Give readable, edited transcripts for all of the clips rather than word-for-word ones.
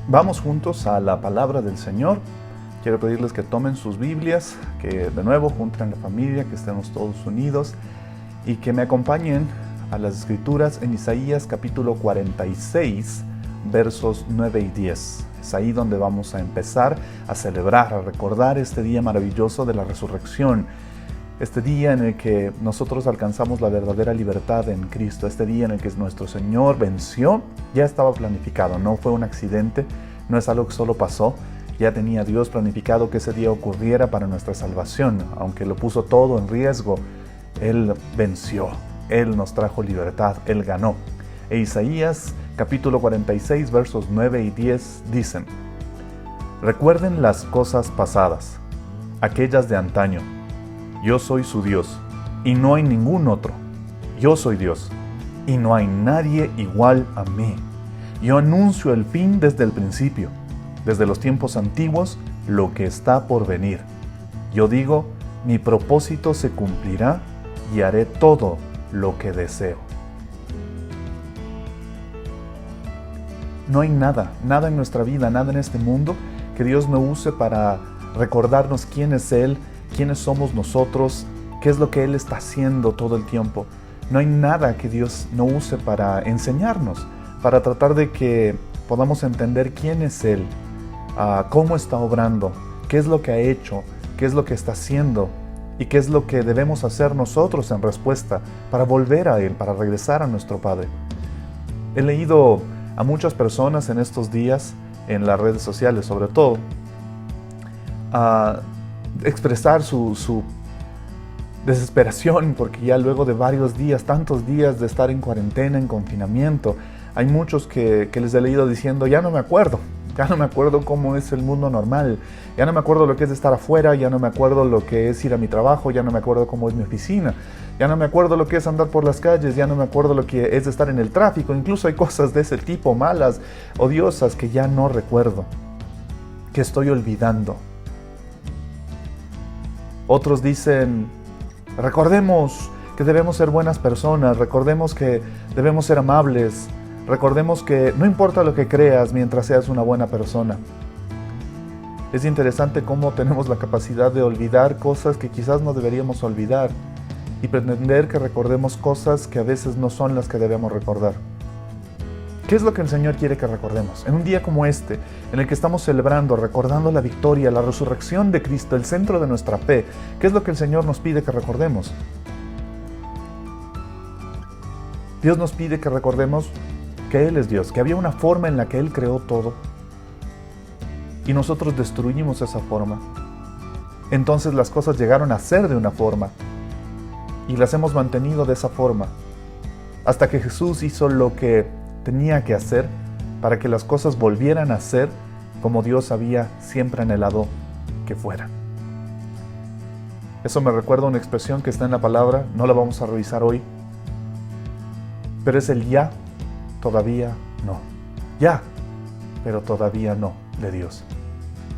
Vamos juntos a la palabra del Señor. Quiero pedirles que tomen sus Biblias, que de nuevo junten la familia, que estemos todos unidos y que me acompañen a las Escrituras en Isaías capítulo 46, versos 9 y 10. Es ahí donde vamos a empezar a celebrar, a recordar este día maravilloso de la resurrección. Este día en el que nosotros alcanzamos la verdadera libertad en Cristo, este día en el que nuestro Señor venció, ya estaba planificado, no fue un accidente, no es algo que solo pasó, ya tenía Dios planificado que ese día ocurriera para nuestra salvación, aunque lo puso todo en riesgo, Él venció, Él nos trajo libertad, Él ganó. E Isaías capítulo 46 versos 9 y 10 dicen: recuerden las cosas pasadas, aquellas de antaño. Yo soy su Dios, y no hay ningún otro. Yo soy Dios, y no hay nadie igual a mí. Yo anuncio el fin desde el principio, desde los tiempos antiguos, lo que está por venir. Yo digo, mi propósito se cumplirá, y haré todo lo que deseo. No hay nada en nuestra vida, nada en este mundo que Dios no use para recordarnos quién es Él, quiénes somos nosotros, qué es lo que Él está haciendo todo el tiempo. No hay nada que Dios no use para enseñarnos, para tratar de que podamos entender quién es Él, cómo está obrando, qué es lo que ha hecho, qué es lo que está haciendo y qué es lo que debemos hacer nosotros en respuesta para volver a Él, para regresar a nuestro Padre. He leído a muchas personas en estos días, en las redes sociales sobre todo, expresar su desesperación, porque ya luego de varios días, tantos días de estar en cuarentena, en confinamiento, hay muchos que les he leído diciendo, ya no me acuerdo cómo es el mundo normal, ya no me acuerdo lo que es estar afuera, ya no me acuerdo lo que es ir a mi trabajo, ya no me acuerdo cómo es mi oficina, ya no me acuerdo lo que es andar por las calles, ya no me acuerdo lo que es estar en el tráfico, incluso hay cosas de ese tipo, malas, odiosas, que ya no recuerdo, que estoy olvidando. Otros dicen, recordemos que debemos ser buenas personas, recordemos que debemos ser amables, recordemos que no importa lo que creas mientras seas una buena persona. Es interesante cómo tenemos la capacidad de olvidar cosas que quizás no deberíamos olvidar y pretender que recordemos cosas que a veces no son las que debemos recordar. ¿Qué es lo que el Señor quiere que recordemos? En un día como este, en el que estamos celebrando, recordando la victoria, la resurrección de Cristo, el centro de nuestra fe, ¿qué es lo que el Señor nos pide que recordemos? Dios nos pide que recordemos que Él es Dios, que había una forma en la que Él creó todo y nosotros destruimos esa forma. Entonces las cosas llegaron a ser de una forma y las hemos mantenido de esa forma hasta que Jesús hizo lo que tenía que hacer para que las cosas volvieran a ser como Dios había siempre anhelado que fueran. Eso me recuerda una expresión que está en la palabra, no la vamos a revisar hoy, pero es el ya, todavía no. Ya, pero todavía no de Dios.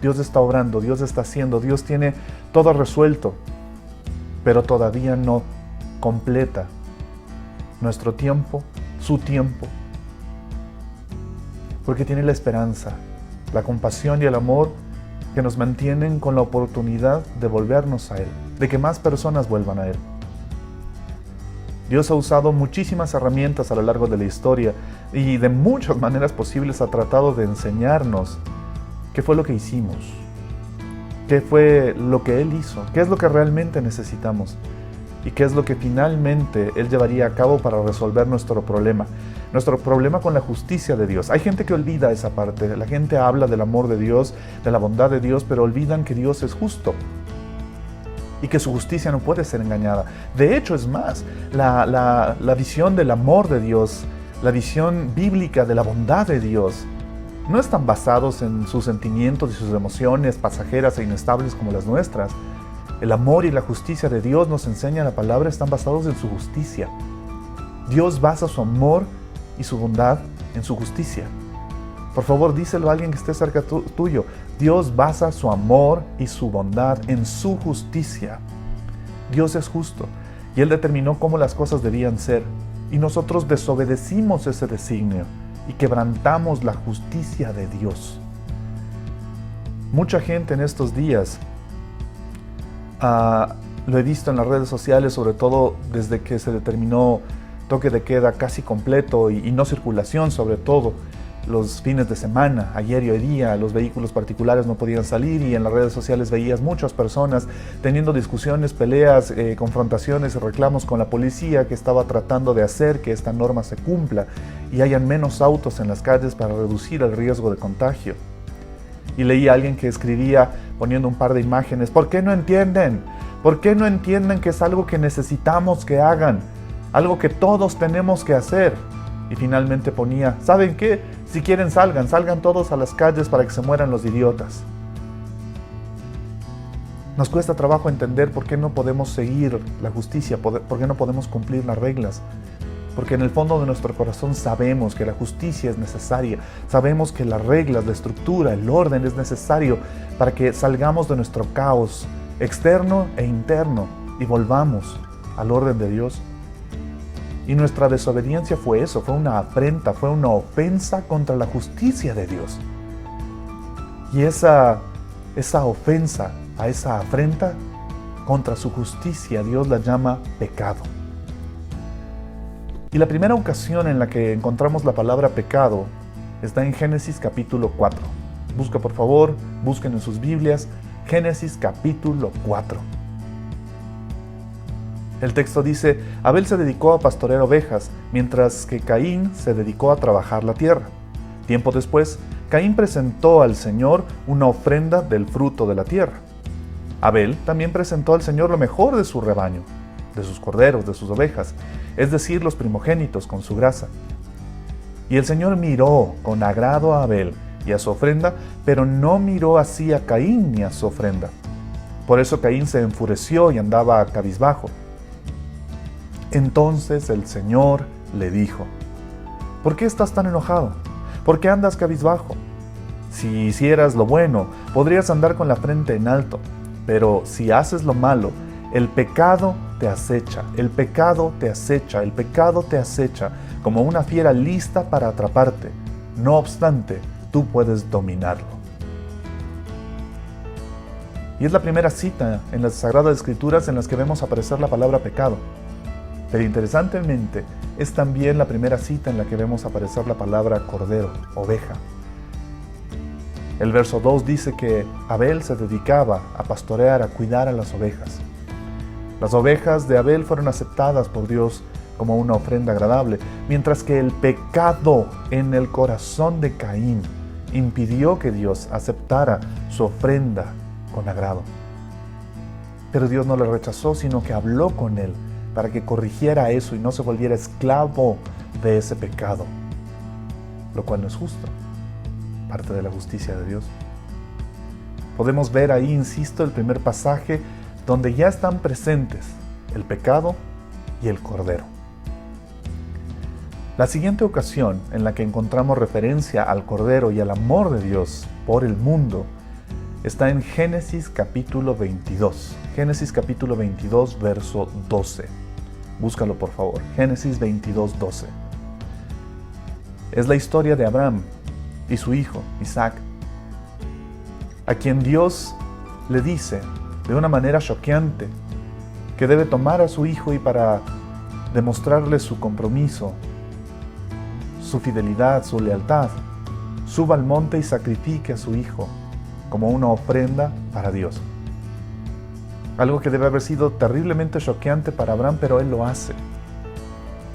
Dios está obrando, Dios está haciendo, Dios tiene todo resuelto, pero todavía no completa nuestro tiempo, su tiempo, porque tiene la esperanza, la compasión y el amor que nos mantienen con la oportunidad de volvernos a Él, de que más personas vuelvan a Él. Dios ha usado muchísimas herramientas a lo largo de la historia y de muchas maneras posibles ha tratado de enseñarnos qué fue lo que hicimos, qué fue lo que Él hizo, qué es lo que realmente necesitamos y qué es lo que finalmente Él llevaría a cabo para resolver nuestro problema con la justicia de Dios. Hay gente que olvida esa parte, la gente habla del amor de Dios, de la bondad de Dios, pero olvidan que Dios es justo y que su justicia no puede ser engañada. De hecho, es más, la visión del amor de Dios, la visión bíblica de la bondad de Dios, no están basados en sus sentimientos y sus emociones pasajeras e inestables como las nuestras. El amor y la justicia de Dios, nos enseña la palabra, están basados en su justicia. Dios basa su amor y su bondad en su justicia. Por favor, díselo a alguien que esté cerca tuyo. Dios basa su amor y su bondad en su justicia. Dios es justo y Él determinó cómo las cosas debían ser y nosotros desobedecimos ese designio y quebrantamos la justicia de Dios. Mucha gente en estos días, lo he visto en las redes sociales, sobre todo desde que se determinó toque de queda casi completo y no circulación, sobre todo los fines de semana, ayer y hoy día, los vehículos particulares no podían salir y en las redes sociales veías muchas personas teniendo discusiones, peleas, confrontaciones y reclamos con la policía que estaba tratando de hacer que esta norma se cumpla y hayan menos autos en las calles para reducir el riesgo de contagio. Y leí a alguien que escribía poniendo un par de imágenes: ¿por qué no entienden? ¿Por qué no entienden que es algo que necesitamos que hagan? Algo que todos tenemos que hacer. Y finalmente ponía: ¿saben qué? Si quieren salgan todos a las calles para que se mueran los idiotas. Nos cuesta trabajo entender por qué no podemos seguir la justicia, por qué no podemos cumplir las reglas. Porque en el fondo de nuestro corazón sabemos que la justicia es necesaria, sabemos que las reglas, la estructura, el orden es necesario para que salgamos de nuestro caos externo e interno y volvamos al orden de Dios. Y nuestra desobediencia fue eso, fue una afrenta, fue una ofensa contra la justicia de Dios. Y esa ofensa, a esa afrenta contra su justicia, Dios la llama pecado. Y la primera ocasión en la que encontramos la palabra pecado está en Génesis capítulo 4. Busca, por favor, busquen en sus Biblias, Génesis capítulo 4. El texto dice: Abel se dedicó a pastorear ovejas, mientras que Caín se dedicó a trabajar la tierra. Tiempo después, Caín presentó al Señor una ofrenda del fruto de la tierra. Abel también presentó al Señor lo mejor de su rebaño, de sus corderos, de sus ovejas, es decir, los primogénitos con su grasa. Y el Señor miró con agrado a Abel y a su ofrenda, pero no miró así a Caín ni a su ofrenda. Por eso Caín se enfureció y andaba cabizbajo. Entonces el Señor le dijo: ¿por qué estás tan enojado? ¿Por qué andas cabizbajo? Si hicieras lo bueno, podrías andar con la frente en alto, pero si haces lo malo, el pecado te acecha, el pecado te acecha, el pecado te acecha, como una fiera lista para atraparte. No obstante, tú puedes dominarlo. Y es la primera cita en las Sagradas Escrituras en las que vemos aparecer la palabra pecado. Pero interesantemente, es también la primera cita en la que vemos aparecer la palabra cordero, oveja. El verso 2 dice que Abel se dedicaba a pastorear, a cuidar a las ovejas. Las ovejas de Abel fueron aceptadas por Dios como una ofrenda agradable, mientras que el pecado en el corazón de Caín impidió que Dios aceptara su ofrenda con agrado. Pero Dios no le rechazó, sino que habló con él para que corrigiera eso y no se volviera esclavo de ese pecado, lo cual no es justo, parte de la justicia de Dios. Podemos ver ahí, insisto, el primer pasaje donde ya están presentes el pecado y el cordero. La siguiente ocasión en la que encontramos referencia al cordero y al amor de Dios por el mundo está en Génesis capítulo 22. Génesis capítulo 22, verso 12. Búscalo, por favor. Génesis 22, 12. Es la historia de Abraham y su hijo, Isaac, a quien Dios le dice de una manera choqueante que debe tomar a su hijo y para demostrarle su compromiso, su fidelidad, su lealtad, suba al monte y sacrifique a su hijo como una ofrenda para Dios. Algo que debe haber sido terriblemente choqueante para Abraham, pero él lo hace.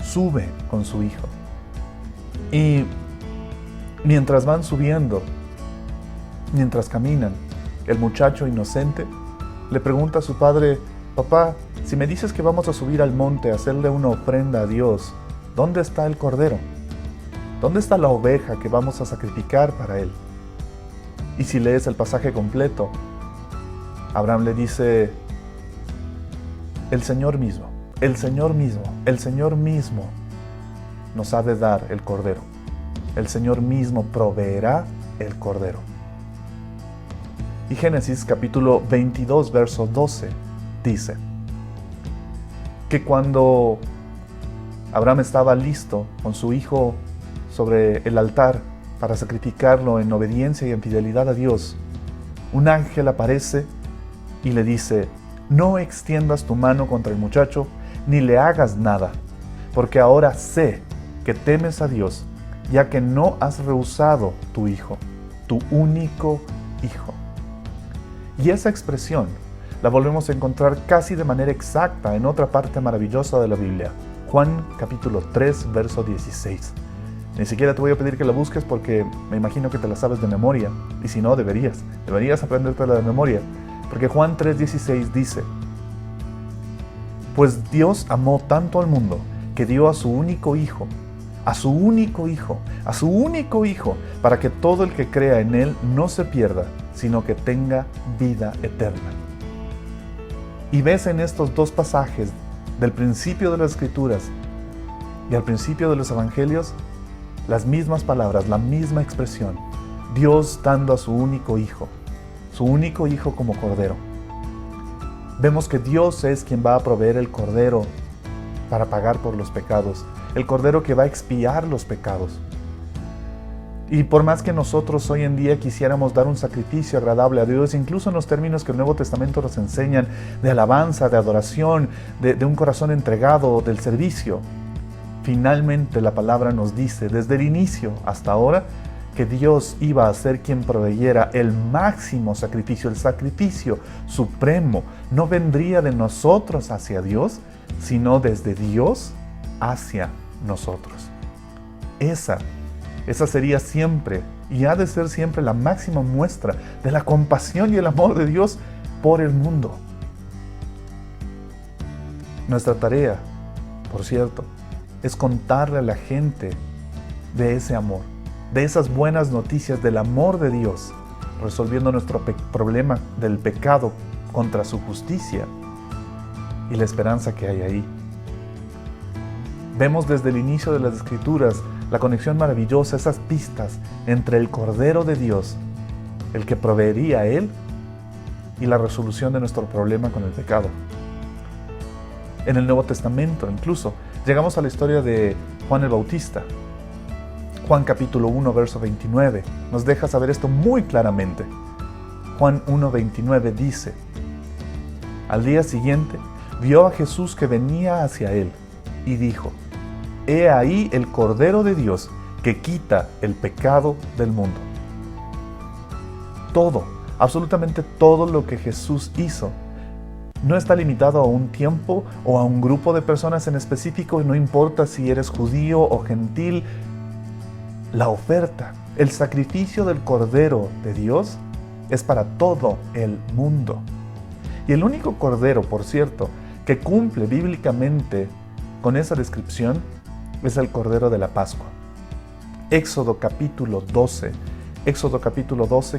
Sube con su hijo. Y mientras van subiendo, mientras caminan, el muchacho inocente le pregunta a su padre: papá, si me dices que vamos a subir al monte a hacerle una ofrenda a Dios, ¿dónde está el cordero? ¿Dónde está la oveja que vamos a sacrificar para él? Y si lees el pasaje completo, Abraham le dice: el Señor mismo, el Señor mismo, el Señor mismo nos ha de dar el cordero. El Señor mismo proveerá el cordero. Y Génesis capítulo 22, verso 12 dice que cuando Abraham estaba listo con su hijo sobre el altar para sacrificarlo en obediencia y en fidelidad a Dios, un ángel aparece y le dice: no extiendas tu mano contra el muchacho, ni le hagas nada, porque ahora sé que temes a Dios, ya que no has rehusado tu hijo, tu único hijo. Y esa expresión la volvemos a encontrar casi de manera exacta en otra parte maravillosa de la Biblia, Juan capítulo 3, verso 16. Ni siquiera te voy a pedir que la busques porque me imagino que te la sabes de memoria, y si no, deberías aprendértela de memoria, porque Juan 3:16 dice: pues Dios amó tanto al mundo que dio a su único hijo, para que todo el que crea en él no se pierda, sino que tenga vida eterna. Y ves en estos dos pasajes, del principio de las Escrituras y al principio de los Evangelios, las mismas palabras, la misma expresión: Dios dando a su único hijo como cordero. Vemos que Dios es quien va a proveer el cordero para pagar por los pecados, el cordero que va a expiar los pecados. Y por más que nosotros hoy en día quisiéramos dar un sacrificio agradable a Dios, incluso en los términos que el Nuevo Testamento nos enseñan, de alabanza, de adoración, de un corazón entregado, del servicio, finalmente la palabra nos dice, desde el inicio hasta ahora, que Dios iba a ser quien proveyera el máximo sacrificio, el sacrificio supremo. No vendría de nosotros hacia Dios, sino desde Dios hacia nosotros. Esa sería siempre, y ha de ser siempre, la máxima muestra de la compasión y el amor de Dios por el mundo. Nuestra tarea, por cierto, es contarle a la gente de ese amor, de esas buenas noticias del amor de Dios, resolviendo nuestro problema del pecado contra su justicia y la esperanza que hay ahí. Vemos desde el inicio de las Escrituras la conexión maravillosa, esas pistas entre el Cordero de Dios, el que proveería a Él, y la resolución de nuestro problema con el pecado. En el Nuevo Testamento, incluso, llegamos a la historia de Juan el Bautista. Juan capítulo 1, verso 29, nos deja saber esto muy claramente. Juan 1:29 dice: al día siguiente, vio a Jesús que venía hacia él, y dijo: he ahí el Cordero de Dios que quita el pecado del mundo. Todo, absolutamente todo lo que Jesús hizo, no está limitado a un tiempo o a un grupo de personas en específico, y no importa si eres judío o gentil. La oferta, el sacrificio del Cordero de Dios es para todo el mundo. Y el único Cordero, por cierto, que cumple bíblicamente con esa descripción es el Cordero de la Pascua. Éxodo capítulo 12,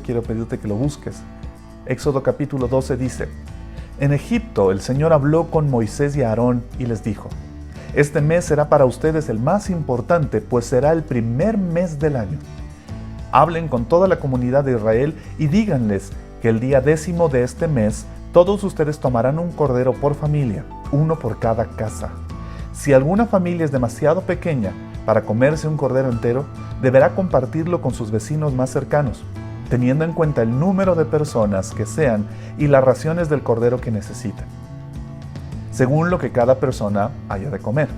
quiero pedirte que lo busques. Éxodo capítulo 12 dice: en Egipto el Señor habló con Moisés y Aarón y les dijo: este mes será para ustedes el más importante, pues será el primer mes del año. Hablen con toda la comunidad de Israel y díganles que el día 10º de este mes todos ustedes tomarán un cordero por familia, uno por cada casa. Si alguna familia es demasiado pequeña para comerse un cordero entero, deberá compartirlo con sus vecinos más cercanos, teniendo en cuenta el número de personas que sean y las raciones del cordero que necesitan, según lo que cada persona haya de comer.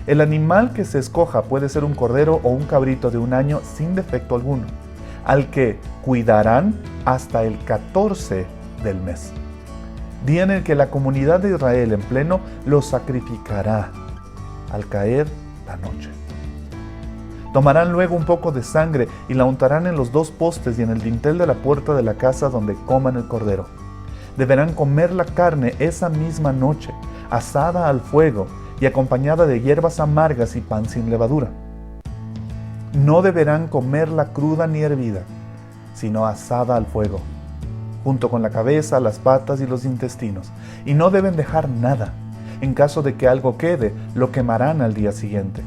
El animal que se escoja puede ser un cordero o un cabrito de 1 año sin defecto alguno, al que cuidarán hasta el 14 del mes, día en el que la comunidad de Israel en pleno lo sacrificará al caer la noche. Tomarán luego un poco de sangre y la untarán en los 2 postes y en el dintel de la puerta de la casa donde coman el cordero. Deberán comer la carne esa misma noche, asada al fuego y acompañada de hierbas amargas y pan sin levadura. No deberán comerla cruda ni hervida, sino asada al fuego, junto con la cabeza, las patas y los intestinos, y no deben dejar nada. En caso de que algo quede, lo quemarán al día siguiente.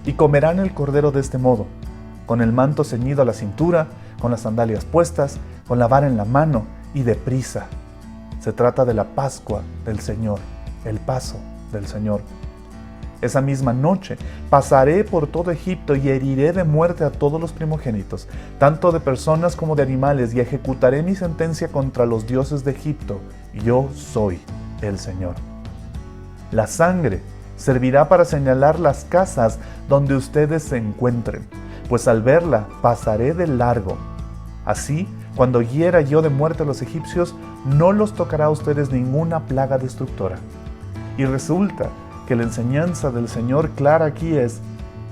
Y comerán el cordero de este modo, con el manto ceñido a la cintura, con las sandalias puestas, con la vara en la mano y deprisa. Se trata de la Pascua del Señor, el paso del Señor. Esa misma noche pasaré por todo Egipto y heriré de muerte a todos los primogénitos, tanto de personas como de animales, y ejecutaré mi sentencia contra los dioses de Egipto. Yo soy el Señor. La sangre servirá para señalar las casas donde ustedes se encuentren, pues al verla pasaré de largo. Así, cuando hiera yo de muerte a los egipcios, no los tocará a ustedes ninguna plaga destructora. Y resulta que la enseñanza del Señor clara aquí es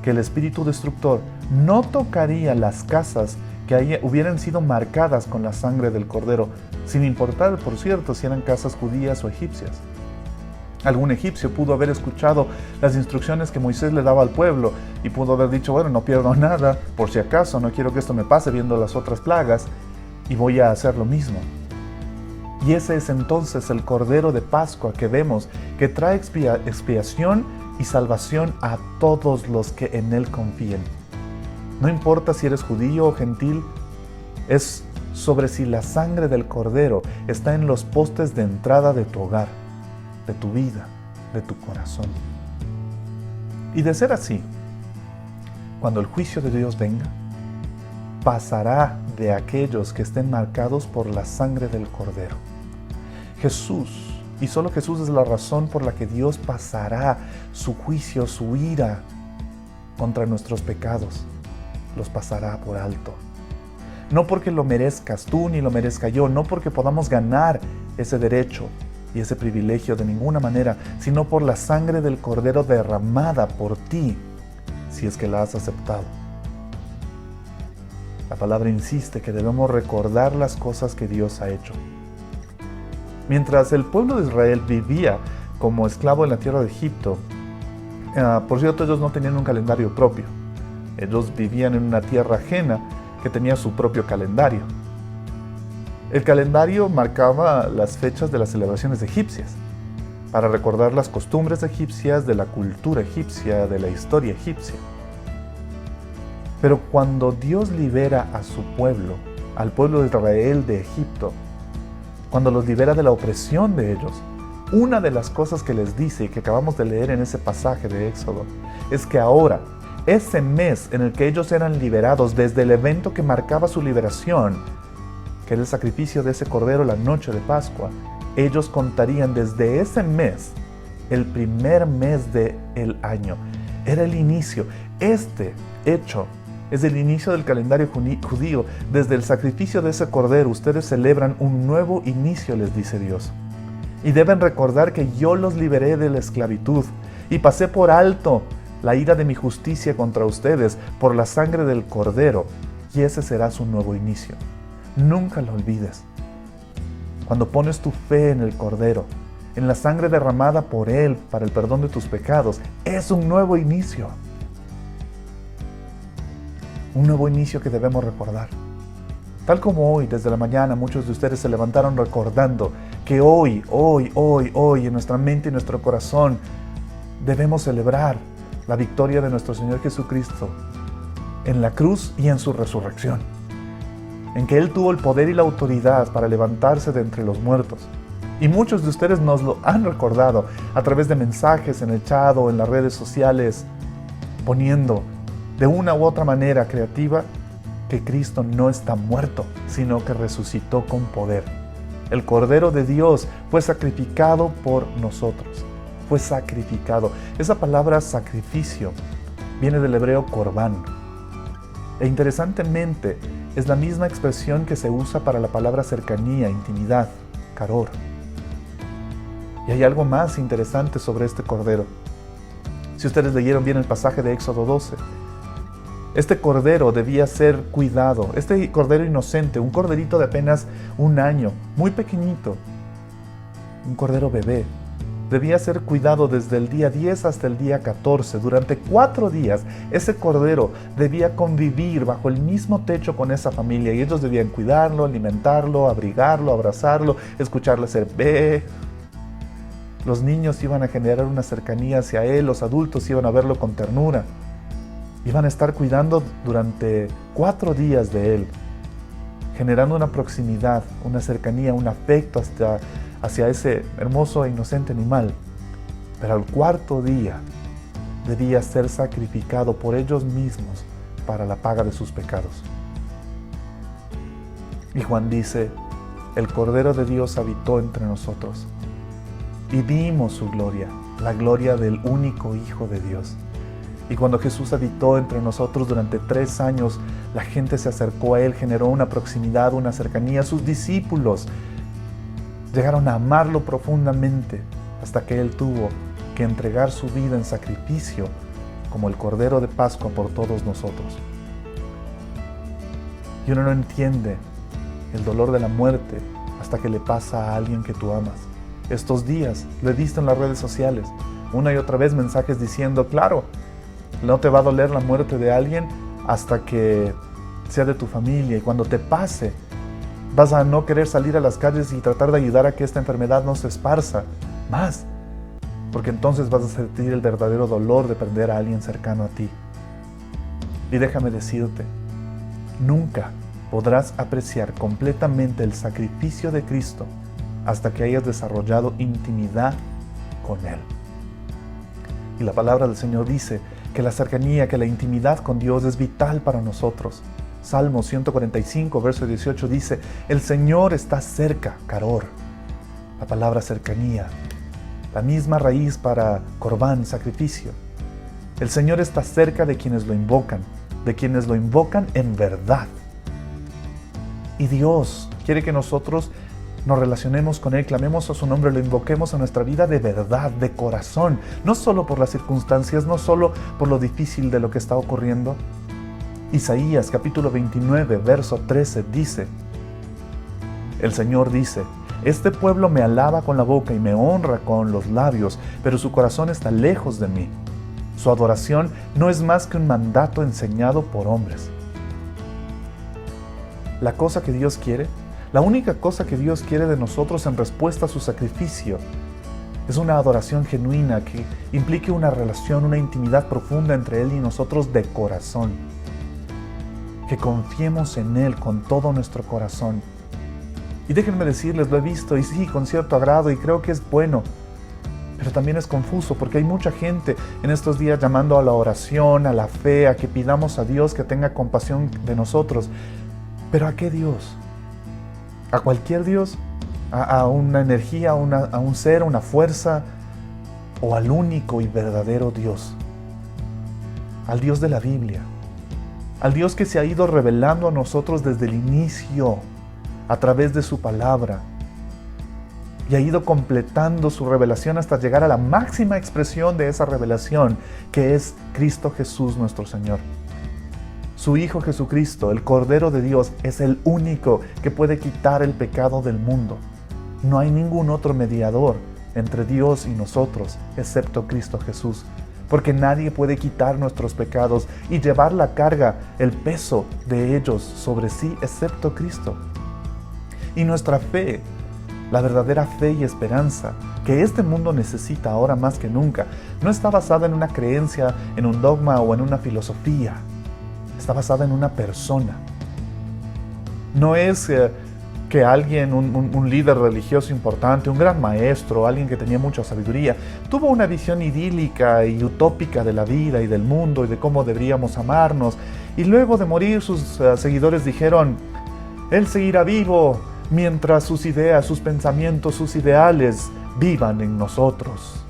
que el espíritu destructor no tocaría las casas que hubieran sido marcadas con la sangre del Cordero, sin importar, por cierto, si eran casas judías o egipcias. Algún egipcio pudo haber escuchado las instrucciones que Moisés le daba al pueblo y pudo haber dicho, bueno, no pierdo nada, por si acaso, no quiero que esto me pase viendo las otras plagas, y voy a hacer lo mismo. Y ese es entonces el Cordero de Pascua que vemos, que trae expiación y salvación a todos los que en Él confíen. No importa si eres judío o gentil, es sobre si la sangre del Cordero está en los postes de entrada de tu hogar, de tu vida, de tu corazón. Y de ser así, cuando el juicio de Dios venga, pasará de aquellos que estén marcados por la sangre del Cordero. Jesús, y solo Jesús es la razón por la que Dios pasará su juicio, su ira contra nuestros pecados. Los pasará por alto. No porque lo merezcas tú ni lo merezca yo, no porque podamos ganar ese derecho y ese privilegio de ninguna manera, sino por la sangre del Cordero derramada por ti, si es que la has aceptado. La palabra insiste que debemos recordar las cosas que Dios ha hecho. Mientras el pueblo de Israel vivía como esclavo en la tierra de Egipto, por cierto, ellos no tenían un calendario propio. Ellos vivían en una tierra ajena que tenía su propio calendario. El calendario marcaba las fechas de las celebraciones egipcias, para recordar las costumbres egipcias, de la cultura egipcia, de la historia egipcia. Pero cuando Dios libera a su pueblo, al pueblo de Israel de Egipto, cuando los libera de la opresión de ellos, una de las cosas que les dice y que acabamos de leer en ese pasaje de Éxodo, es que ahora, ese mes en el que ellos eran liberados desde el evento que marcaba su liberación, que era el sacrificio de ese cordero la noche de Pascua, ellos contarían desde ese mes, el primer mes del año. Era el inicio. Este hecho es el inicio del calendario judío. Desde el sacrificio de ese cordero, ustedes celebran un nuevo inicio, les dice Dios. Y deben recordar que yo los liberé de la esclavitud y pasé por alto la ira de mi justicia contra ustedes por la sangre del cordero. Y ese será su nuevo inicio. Nunca lo olvides. Cuando pones tu fe en el Cordero, en la sangre derramada por Él para el perdón de tus pecados, es un nuevo inicio. Un nuevo inicio que debemos recordar. Tal como hoy, desde la mañana, muchos de ustedes se levantaron recordando que hoy, en nuestra mente y nuestro corazón, debemos celebrar la victoria de nuestro Señor Jesucristo en la cruz y en su resurrección. En que Él tuvo el poder y la autoridad para levantarse de entre los muertos. Y muchos de ustedes nos lo han recordado a través de mensajes en el chat o en las redes sociales, poniendo de una u otra manera creativa que Cristo no está muerto, sino que resucitó con poder. El Cordero de Dios fue sacrificado por nosotros. Fue sacrificado. Esa palabra sacrificio viene del hebreo corbán. E interesantemente, es la misma expresión que se usa para la palabra cercanía, intimidad, karor. Y hay algo más interesante sobre este cordero. Si ustedes leyeron bien el pasaje de Éxodo 12, este cordero debía ser cuidado. Este cordero inocente, un corderito de apenas 1 año, muy pequeñito, un cordero bebé, debía ser cuidado desde el día 10 hasta el día 14. Durante 4 días, ese cordero debía convivir bajo el mismo techo con esa familia y ellos debían cuidarlo, alimentarlo, abrigarlo, abrazarlo, escucharle hacer bé. Los niños iban a generar una cercanía hacia él, los adultos iban a verlo con ternura. Iban a estar cuidando durante 4 días de él, generando una proximidad, una cercanía, un afecto hacia ese hermoso e inocente animal. Pero al 4º día, debía ser sacrificado por ellos mismos para la paga de sus pecados. Y Juan dice, el Cordero de Dios habitó entre nosotros y vimos su gloria, la gloria del único Hijo de Dios. Y cuando Jesús habitó entre nosotros durante 3 años, la gente se acercó a Él, generó una proximidad, una cercanía. Sus discípulos llegaron a amarlo profundamente hasta que Él tuvo que entregar su vida en sacrificio como el Cordero de Pascua por todos nosotros. Y uno no entiende el dolor de la muerte hasta que le pasa a alguien que tú amas. Estos días lo he visto en las redes sociales, una y otra vez mensajes diciendo, claro, no te va a doler la muerte de alguien hasta que sea de tu familia, y cuando te pase vas a no querer salir a las calles y tratar de ayudar a que esta enfermedad no se esparza más, porque entonces vas a sentir el verdadero dolor de perder a alguien cercano a ti. Y déjame decirte, nunca podrás apreciar completamente el sacrificio de Cristo hasta que hayas desarrollado intimidad con Él. Y la palabra del Señor dice que la cercanía, que la intimidad con Dios es vital para nosotros. Salmo 145, verso 18 dice, el Señor está cerca, Karor. La palabra cercanía, la misma raíz para corbán, sacrificio. El Señor está cerca de quienes lo invocan en verdad. Y Dios quiere que nosotros nos relacionemos con Él, clamemos a su nombre, lo invoquemos a nuestra vida de verdad, de corazón, no solo por las circunstancias, no solo por lo difícil de lo que está ocurriendo. Isaías capítulo 29, verso 13 dice, el Señor dice, este pueblo me alaba con la boca y me honra con los labios, pero su corazón está lejos de mí. Su adoración no es más que un mandato enseñado por hombres. La cosa que Dios quiere, la única cosa que Dios quiere de nosotros en respuesta a su sacrificio, es una adoración genuina que implique una relación, una intimidad profunda entre Él y nosotros de corazón. Que confiemos en Él con todo nuestro corazón. Y déjenme decirles, lo he visto, y sí, con cierto agrado, y creo que es bueno, pero también es confuso, porque hay mucha gente en estos días llamando a la oración, a la fe, a que pidamos a Dios que tenga compasión de nosotros. ¿Pero a qué Dios? ¿A cualquier Dios? ¿A una energía, a un ser, a una fuerza? ¿O al único y verdadero Dios? Al Dios de la Biblia. Al Dios que se ha ido revelando a nosotros desde el inicio, a través de su palabra. Y ha ido completando su revelación hasta llegar a la máxima expresión de esa revelación, que es Cristo Jesús nuestro Señor. Su Hijo Jesucristo, el Cordero de Dios, es el único que puede quitar el pecado del mundo. No hay ningún otro mediador entre Dios y nosotros, excepto Cristo Jesús. Porque nadie puede quitar nuestros pecados y llevar la carga, el peso de ellos sobre sí, excepto Cristo. Y nuestra fe, la verdadera fe y esperanza que este mundo necesita ahora más que nunca, no está basada en una creencia, en un dogma o en una filosofía. Está basada en una persona. No es que alguien, un líder religioso importante, un gran maestro, alguien que tenía mucha sabiduría, tuvo una visión idílica y utópica de la vida y del mundo y de cómo deberíamos amarnos, y luego de morir sus seguidores dijeron, Él seguirá vivo mientras sus ideas, sus pensamientos, sus ideales vivan en nosotros.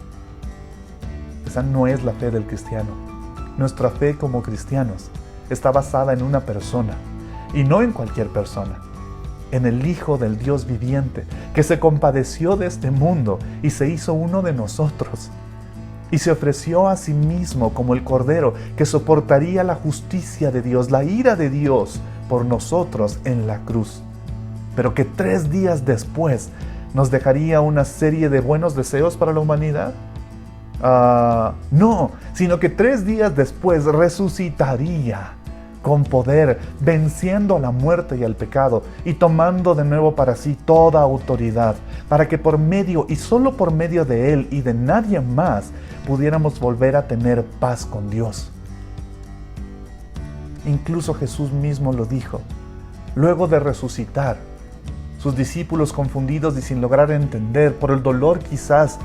Esa no es la fe del cristiano. Nuestra fe como cristianos está basada en una persona, y no en cualquier persona, en el Hijo del Dios viviente, que se compadeció de este mundo y se hizo uno de nosotros, y se ofreció a sí mismo como el Cordero que soportaría la justicia de Dios, la ira de Dios por nosotros en la cruz, pero que 3 días después nos dejaría una serie de buenos deseos para la humanidad. No, sino que 3 días después resucitaría con poder, venciendo a la muerte y al pecado y tomando de nuevo para sí toda autoridad, para que por medio y solo por medio de Él y de nadie más pudiéramos volver a tener paz con Dios. Incluso Jesús mismo lo dijo. Luego de resucitar, sus discípulos confundidos y sin lograr entender por el dolor quizás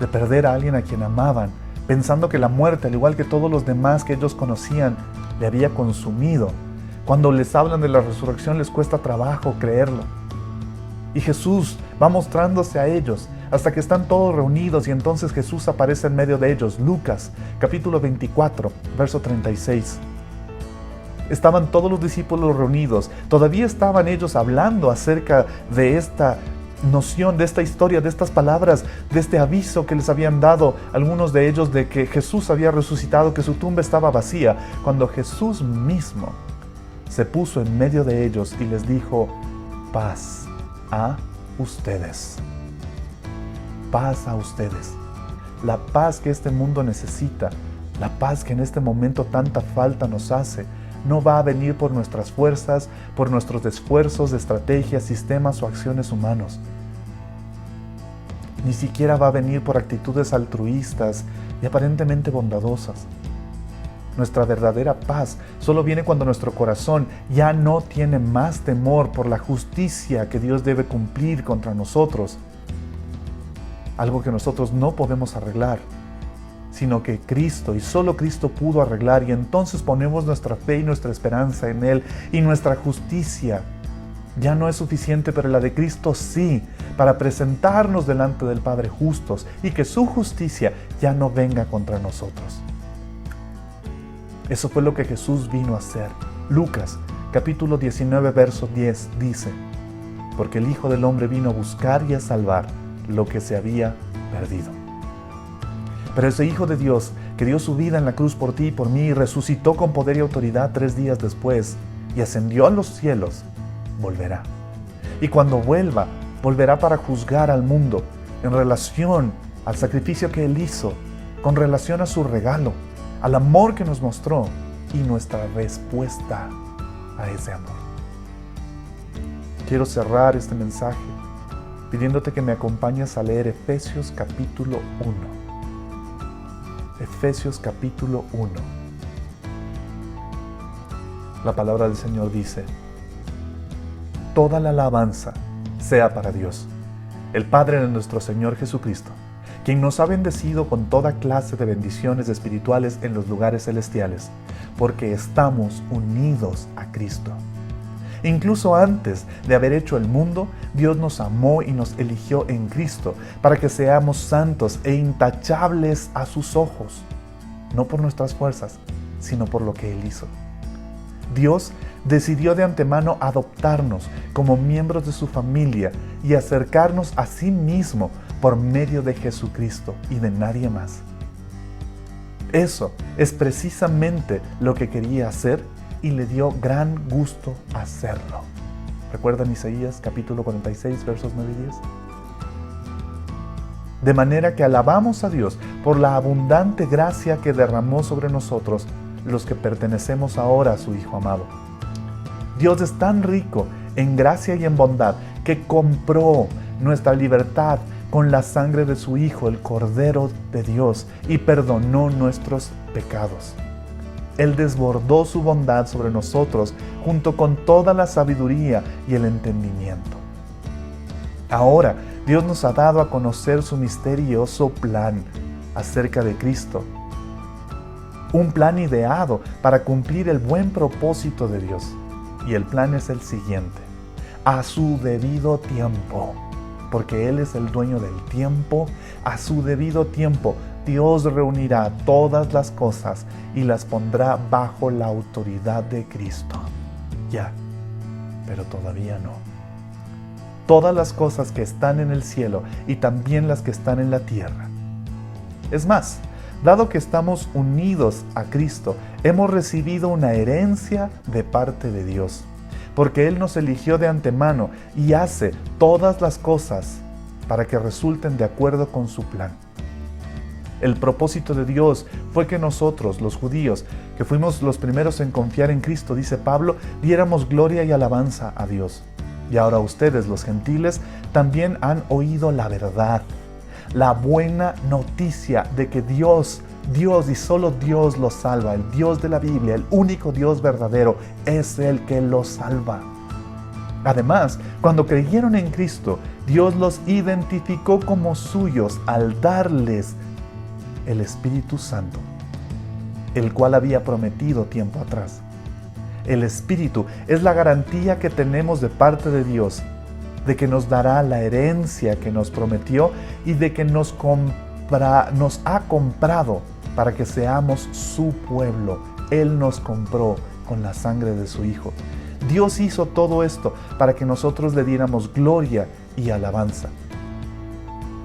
de perder a alguien a quien amaban, pensando que la muerte, al igual que todos los demás que ellos conocían, le había consumido. Cuando les hablan de la resurrección les cuesta trabajo creerlo. Y Jesús va mostrándose a ellos hasta que están todos reunidos y entonces Jesús aparece en medio de ellos. Lucas, capítulo 24, verso 36. Estaban todos los discípulos reunidos. Todavía estaban ellos hablando acerca de esta noción, de esta historia, de estas palabras, de este aviso que les habían dado algunos de ellos de que Jesús había resucitado, que su tumba estaba vacía, cuando Jesús mismo se puso en medio de ellos y les dijo: paz a ustedes. Paz a ustedes. La paz que este mundo necesita, la paz que en este momento tanta falta nos hace, no va a venir por nuestras fuerzas, por nuestros esfuerzos, estrategias, sistemas o acciones humanos. Ni siquiera va a venir por actitudes altruistas y aparentemente bondadosas. Nuestra verdadera paz solo viene cuando nuestro corazón ya no tiene más temor por la justicia que Dios debe cumplir contra nosotros. Algo que nosotros no podemos arreglar, sino que Cristo y solo Cristo pudo arreglar, y entonces ponemos nuestra fe y nuestra esperanza en Él, y nuestra justicia ya no es suficiente, pero la de Cristo sí, para presentarnos delante del Padre justos y que su justicia ya no venga contra nosotros. Eso fue lo que Jesús vino a hacer. Lucas, capítulo 19, verso 10 dice: porque el Hijo del Hombre vino a buscar y a salvar lo que se había perdido. Pero ese Hijo de Dios, que dio su vida en la cruz por ti y por mí, y resucitó con poder y autoridad 3 días después, y ascendió a los cielos, volverá. Y cuando vuelva, volverá para juzgar al mundo en relación al sacrificio que Él hizo, con relación a su regalo, al amor que nos mostró y nuestra respuesta a ese amor. Quiero cerrar este mensaje pidiéndote que me acompañes a leer Efesios capítulo 1. Efesios capítulo 1. La palabra del Señor dice: toda la alabanza sea para Dios, el Padre de nuestro Señor Jesucristo, quien nos ha bendecido con toda clase de bendiciones espirituales en los lugares celestiales, porque estamos unidos a Cristo. Incluso antes de haber hecho el mundo, Dios nos amó y nos eligió en Cristo para que seamos santos e intachables a sus ojos, no por nuestras fuerzas, sino por lo que Él hizo. Dios decidió de antemano adoptarnos como miembros de su familia y acercarnos a sí mismo por medio de Jesucristo y de nadie más. Eso es precisamente lo que quería hacer y le dio gran gusto hacerlo. ¿Recuerdan Isaías capítulo 46, versos 9 y 10? De manera que alabamos a Dios por la abundante gracia que derramó sobre nosotros, los que pertenecemos ahora a su Hijo amado. Dios es tan rico en gracia y en bondad que compró nuestra libertad con la sangre de su Hijo, el Cordero de Dios, y perdonó nuestros pecados. Él desbordó su bondad sobre nosotros junto con toda la sabiduría y el entendimiento. Ahora, Dios nos ha dado a conocer su misterioso plan acerca de Cristo. Un plan ideado para cumplir el buen propósito de Dios. Y el plan es el siguiente: a su debido tiempo, porque Él es el dueño del tiempo, a su debido tiempo Dios reunirá todas las cosas y las pondrá bajo la autoridad de Cristo. Ya, pero todavía no. Todas las cosas que están en el cielo y también las que están en la tierra. Es más, dado que estamos unidos a Cristo, hemos recibido una herencia de parte de Dios, porque Él nos eligió de antemano y hace todas las cosas para que resulten de acuerdo con su plan. El propósito de Dios fue que nosotros, los judíos, que fuimos los primeros en confiar en Cristo, dice Pablo, diéramos gloria y alabanza a Dios. Y ahora ustedes, los gentiles, también han oído la verdad, la buena noticia de que Dios y solo Dios los salva. El Dios de la Biblia, el único Dios verdadero, es el que los salva. Además, cuando creyeron en Cristo, Dios los identificó como suyos al darles el Espíritu Santo, el cual había prometido tiempo atrás. El Espíritu es la garantía que tenemos de parte de Dios, de que nos dará la herencia que nos prometió y de que nos ha comprado para que seamos su pueblo. Él nos compró con la sangre de su Hijo. Dios hizo todo esto para que nosotros le diéramos gloria y alabanza.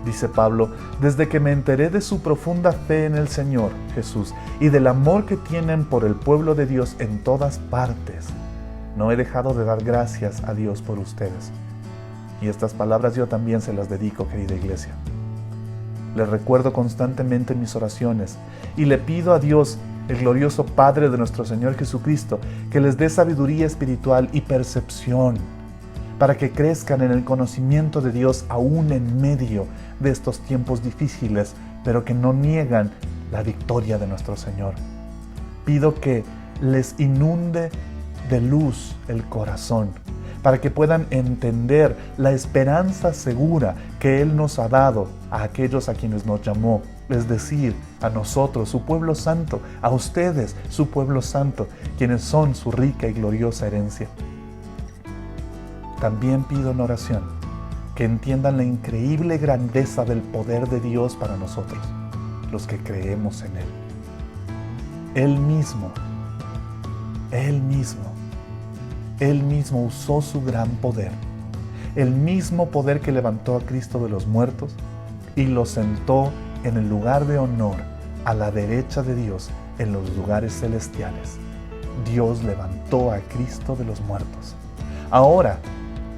Dice Pablo, desde que me enteré de su profunda fe en el Señor Jesús y del amor que tienen por el pueblo de Dios en todas partes, no he dejado de dar gracias a Dios por ustedes. Y estas palabras yo también se las dedico, querida iglesia. Les recuerdo constantemente en mis oraciones y le pido a Dios, el glorioso Padre de nuestro Señor Jesucristo, que les dé sabiduría espiritual y percepción para que crezcan en el conocimiento de Dios aún en medio de estos tiempos difíciles, pero que no niegan la victoria de nuestro Señor. Pido que les inunde de luz el corazón, para que puedan entender la esperanza segura que Él nos ha dado a aquellos a quienes nos llamó, es decir, a nosotros, su pueblo santo, a ustedes, su pueblo santo, quienes son su rica y gloriosa herencia. También pido en oración que entiendan la increíble grandeza del poder de Dios para nosotros, los que creemos en Él. Él mismo usó su gran poder, el mismo poder que levantó a Cristo de los muertos y lo sentó en el lugar de honor a la derecha de Dios en los lugares celestiales. Dios levantó a Cristo de los muertos. Ahora,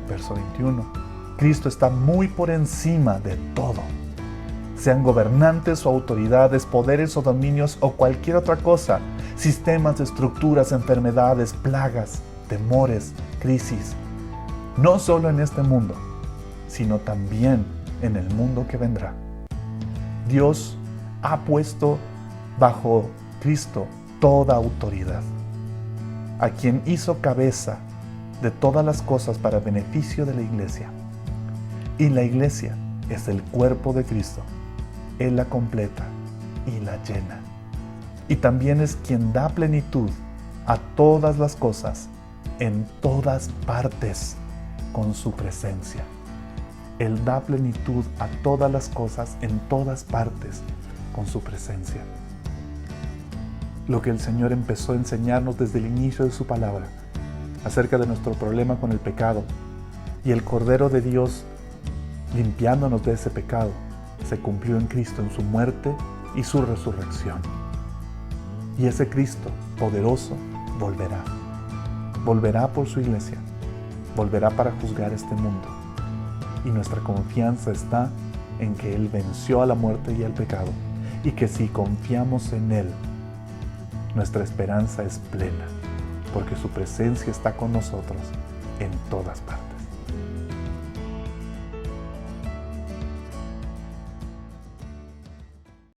verso 21, Cristo está muy por encima de todo. Sean gobernantes o autoridades, poderes o dominios o cualquier otra cosa, sistemas, estructuras, enfermedades, plagas, temores, crisis, no solo en este mundo, sino también en el mundo que vendrá. Dios ha puesto bajo Cristo toda autoridad, a quien hizo cabeza de todas las cosas para beneficio de la iglesia. Y la iglesia es el cuerpo de Cristo. Él la completa y la llena. Y también es quien da plenitud a todas las cosas en todas partes con su presencia. Él da plenitud a todas las cosas en todas partes con su presencia. Lo que el Señor empezó a enseñarnos desde el inicio de su palabra acerca de nuestro problema con el pecado y el Cordero de Dios limpiándonos de ese pecado se cumplió en Cristo, en su muerte y su resurrección. Y ese Cristo poderoso volverá por su iglesia, volverá para juzgar este mundo. Y nuestra confianza está en que Él venció a la muerte y al pecado, y que si confiamos en Él, nuestra esperanza es plena, porque su presencia está con nosotros en todas partes.